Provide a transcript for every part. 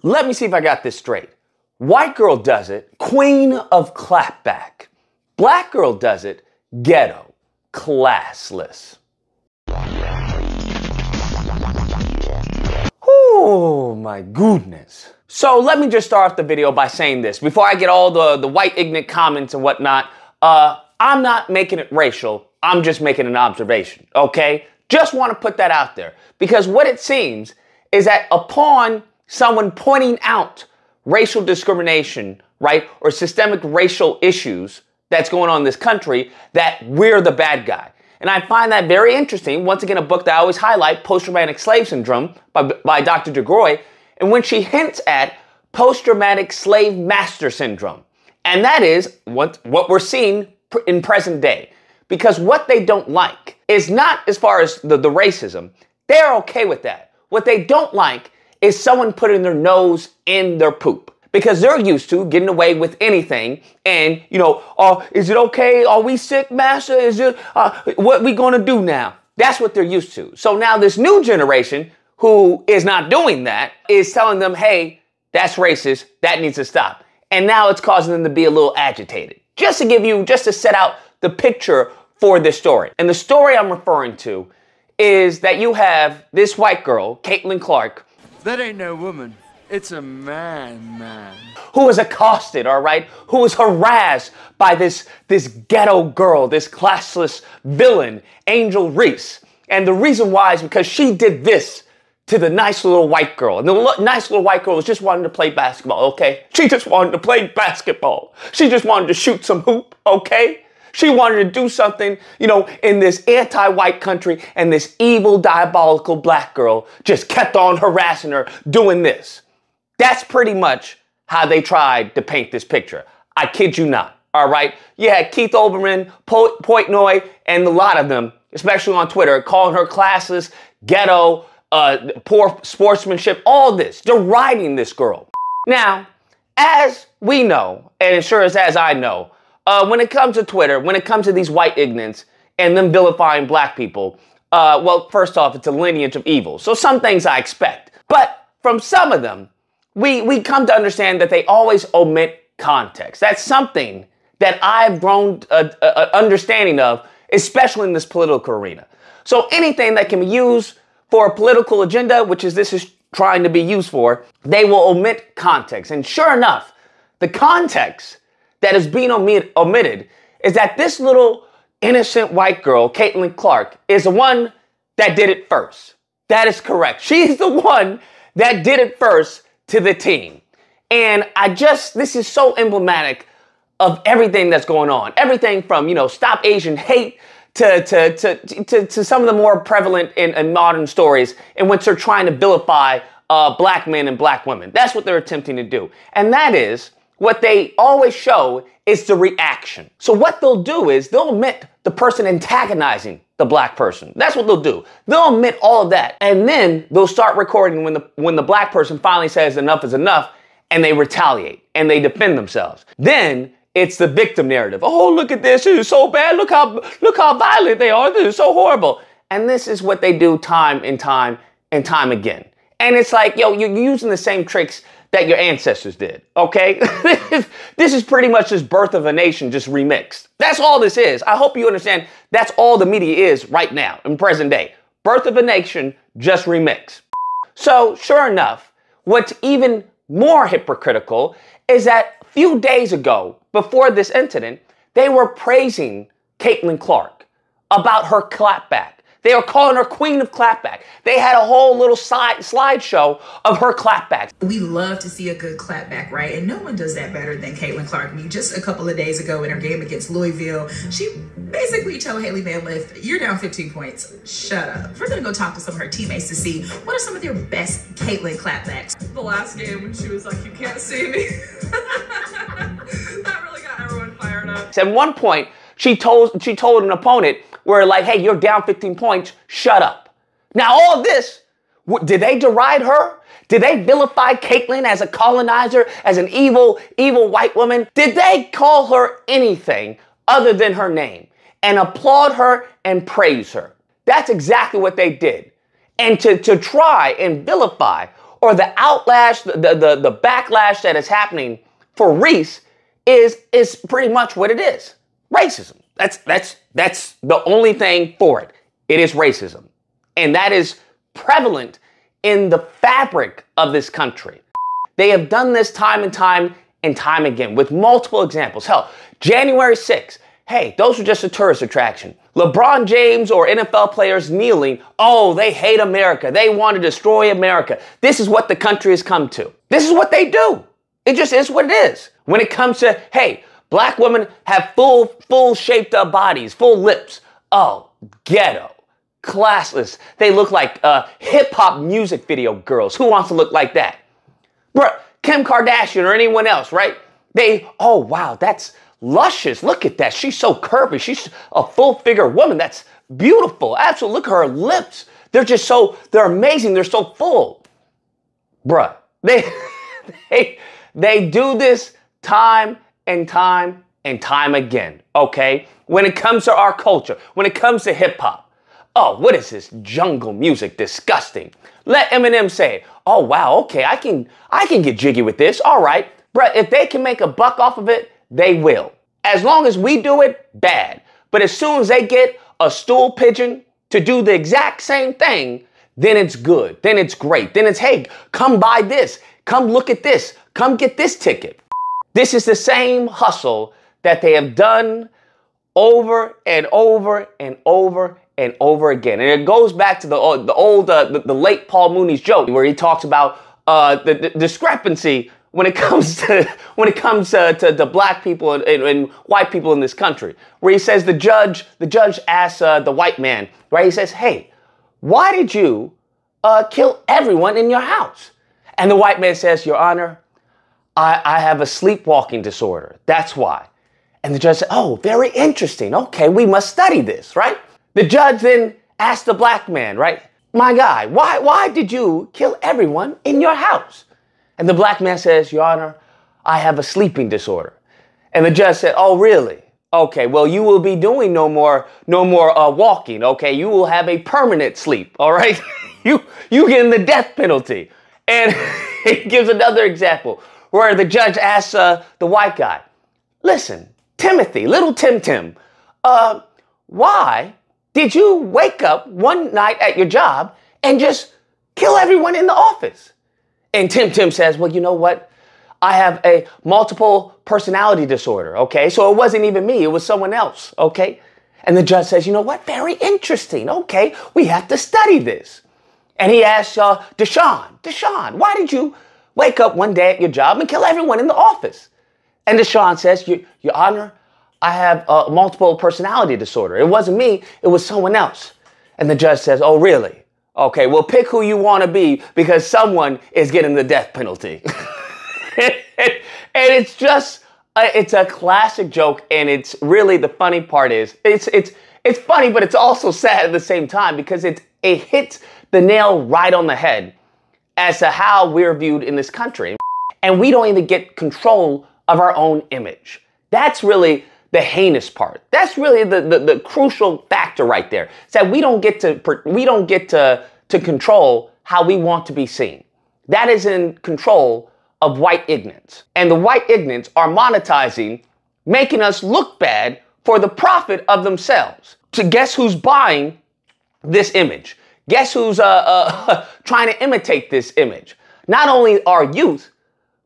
Let me see if I got this straight. White girl does it, queen of clapback. Black girl does it, ghetto, classless. Oh my goodness. So let me just start off the video by saying this. Before I get all the white ignorant comments and whatnot, I'm not making it racial. I'm just making an observation, okay? Just want to put that out there. Because what it seems is that upon someone pointing out racial discrimination, right, or systemic racial issues that's going on in this country, that we're the bad guy. And I find that very interesting. Once again, a book that I always highlight, Post-Traumatic Slave Syndrome by Dr. DeGroy, and when she hints at post-traumatic slave master syndrome. And that is what we're seeing in present day. Because what they don't like is not as far as the racism. They're okay with that. What they don't like is someone putting their nose in their poop. Because they're used to getting away with anything. And, you know, is it okay? Are we sick, master? Is it, what we gonna do now? That's what they're used to. So now this new generation who is not doing that is telling them, hey, that's racist. That needs to stop. And now it's causing them to be a little agitated. Just to set out the picture for this story. And the story I'm referring to is that you have this white girl, Cailtin Clark. That ain't no woman. It's a man. Who was accosted, all right? Who was harassed by this ghetto girl, this classless villain, Angel Reese. And the reason why is because she did this to the nice little white girl. And the nice little white girl was just wanting to play basketball, okay? She just wanted to play basketball. She just wanted to shoot some hoop, okay? She wanted to do something, you know, in this anti-white country, and this evil, diabolical black girl just kept on harassing her doing this. That's pretty much how they tried to paint this picture. I kid you not, all right? You had Keith Olbermann, Portnoy, and a lot of them, especially on Twitter, calling her classless, ghetto, poor sportsmanship, all this, deriding this girl. Now, as we know, and as sure as I know, when it comes to Twitter, when it comes to these white ignorants and them vilifying black people, well, first off, it's a lineage of evil. So some things I expect. But from some of them, we come to understand that they always omit context. That's something that I've grown understanding of, especially in this political arena. So anything that can be used for a political agenda, which is this is trying to be used for, they will omit context. And sure enough, the context that is being omitted is that this little innocent white girl, Cailtin Clark, is the one that did it first. That is correct. She's the one that did it first to the team. And this is so emblematic of everything that's going on. Everything from, you know, Stop Asian Hate to some of the more prevalent in modern stories in which they're trying to vilify black men and black women. That's what they're attempting to do. And that is, what they always show is the reaction. So what they'll do is they'll omit the person antagonizing the black person. That's what they'll do. They'll omit all of that. And then they'll start recording when the black person finally says enough is enough, and they retaliate and they defend themselves. Then it's the victim narrative. Oh, look at this. This is so bad. Look how violent they are. This is so horrible. And this is what they do time and time and time again. And it's like, yo, you're using the same tricks that your ancestors did, okay? This is pretty much just Birth of a Nation just remixed. That's all this is. I hope you understand that's all the media is right now in present day. Birth of a Nation just remixed. So sure enough, what's even more hypocritical is that a few days ago, before this incident, they were praising Cailtin Clark about her clapback. They were calling her queen of clapback. They had a whole little slideshow of her clapbacks. We love to see a good clapback, right? And no one does that better than Cailtin Clark. I mean, just a couple of days ago in her game against Louisville, she basically told Haley Van Lith, you're down 15 points. Shut up. We're going to go talk to some of her teammates to see what are some of their best Cailtin clapbacks. The last game when she was like, you can't see me. That really got everyone fired up. At one point, she told an opponent, where like, hey, you're down 15 points, shut up. Now all this, did they deride her? Did they vilify Caitlyn as a colonizer, as an evil white woman? Did they call her anything other than her name and applaud her and praise her? That's exactly what they did. And to try and vilify or the outlash, the backlash that is happening for Reese is pretty much what it is. Racism. That's the only thing for it. It is racism. And that is prevalent in the fabric of this country. They have done this time and time and time again with multiple examples. Hell, January 6th. Hey, those were just a tourist attraction. LeBron James or NFL players kneeling. Oh, they hate America. They want to destroy America. This is what the country has come to. This is what they do. It just is what it is. When it comes to, hey, black women have full shaped up bodies, full lips. Oh, ghetto, classless. They look like hip hop music video girls. Who wants to look like that? Bruh, Kim Kardashian or anyone else, right? Oh, wow, that's luscious. Look at that. She's so curvy. She's a full figure woman. That's beautiful. Absolutely. Look at her lips. They're amazing. They're so full. Bruh, they do this time and time and time again, okay? When it comes to our culture, when it comes to hip hop, oh, what is this jungle music? Disgusting. Let Eminem say, oh, wow, okay, I can get jiggy with this. All right, bruh, if they can make a buck off of it, they will. As long as we do it, bad. But as soon as they get a stool pigeon to do the exact same thing, then it's good. Then it's great. Then it's, hey, come buy this. Come look at this. Come get this ticket. This is the same hustle that they have done over and over and over and over again. And it goes back to the late Paul Mooney's joke where he talks about the discrepancy when it comes to black people and white people in this country, where he says the judge asks the white man, right? He says, hey, why did you kill everyone in your house? And the white man says, Your Honor, I have a sleepwalking disorder. That's why. And the judge said, oh, very interesting. Okay, we must study this, right? The judge then asked the black man, right? My guy, why did you kill everyone in your house? And the black man says, Your Honor, I have a sleeping disorder. And the judge said, oh, really? Okay, well, you will be doing no more walking, okay? You will have a permanent sleep, all right? you getting the death penalty. And he gives another example where the judge asks the white guy, listen, Timothy, little Tim, why did you wake up one night at your job and just kill everyone in the office? And Tim says, well, you know what? I have a multiple personality disorder, okay? So it wasn't even me, it was someone else, okay? And the judge says, you know what? Very interesting, okay? We have to study this. And he asks Deshaun, why did you wake up one day at your job and kill everyone in the office? And Deshaun says, Your Honor, I have a multiple personality disorder. It wasn't me, it was someone else. And the judge says, oh, really? Okay, well, pick who you want to be because someone is getting the death penalty. And it's just, it's a classic joke. And it's really, the funny part is, it's funny, but it's also sad at the same time because it hits the nail right on the head as to how we're viewed in this country. And we don't even get control of our own image. That's really the heinous part. That's really the crucial factor right there. It's that we don't get to control how we want to be seen. That is in control of white ignorance. And the white ignorance are monetizing, making us look bad for the profit of themselves. To guess who's buying this image? Guess who's trying to imitate this image? Not only our youth,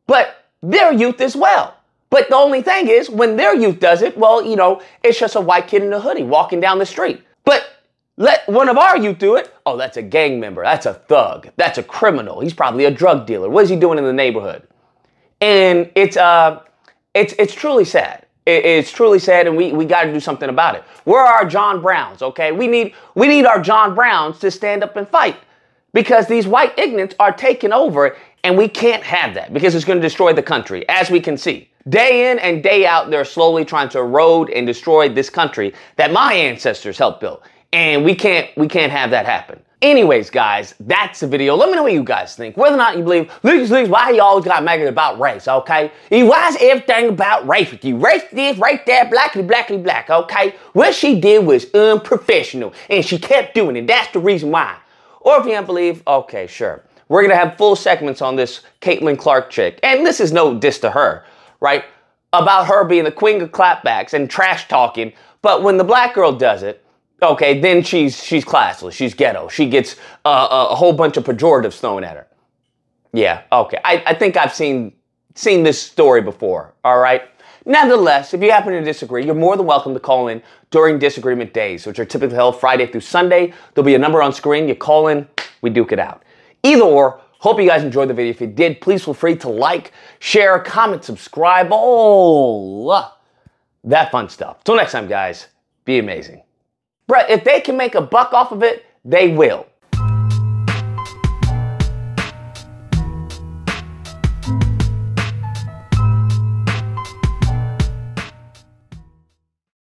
but their youth as well. But the only thing is, when their youth does it, well, you know, it's just a white kid in a hoodie walking down the street. But let one of our youth do it. Oh, that's a gang member. That's a thug. That's a criminal. He's probably a drug dealer. What is he doing in the neighborhood? And it's truly sad. It's truly sad, and we got to do something about it. Where are our John Browns? Okay, we need our John Browns to stand up and fight because these white ignorants are taking over, and we can't have that because it's going to destroy the country, as we can see. Day in and day out, they're slowly trying to erode and destroy this country that my ancestors helped build. And we can't have that happen. Anyways, guys, that's the video. Let me know what you guys think. Whether or not you believe, why you always got mad about race, okay? Why is everything about race with you? Race this, right there, blackly black, okay? What she did was unprofessional, and she kept doing it. That's the reason why. Or if you don't believe, okay, sure. we're going to have full segments on this Cailtin Clark chick. And this is no diss to her, right? About her being the queen of clapbacks and trash talking. But when the black girl does it, okay, then she's classless. She's ghetto. She gets a whole bunch of pejoratives thrown at her. Yeah, okay. I think I've seen this story before, all right? Nevertheless, if you happen to disagree, you're more than welcome to call in during disagreement days, which are typically held Friday through Sunday. There'll be a number on screen. You call in, we duke it out. Either or, hope you guys enjoyed the video. If you did, please feel free to like, share, comment, subscribe, all that fun stuff. Till next time, guys, be amazing. Brett, if they can make a buck off of it, they will.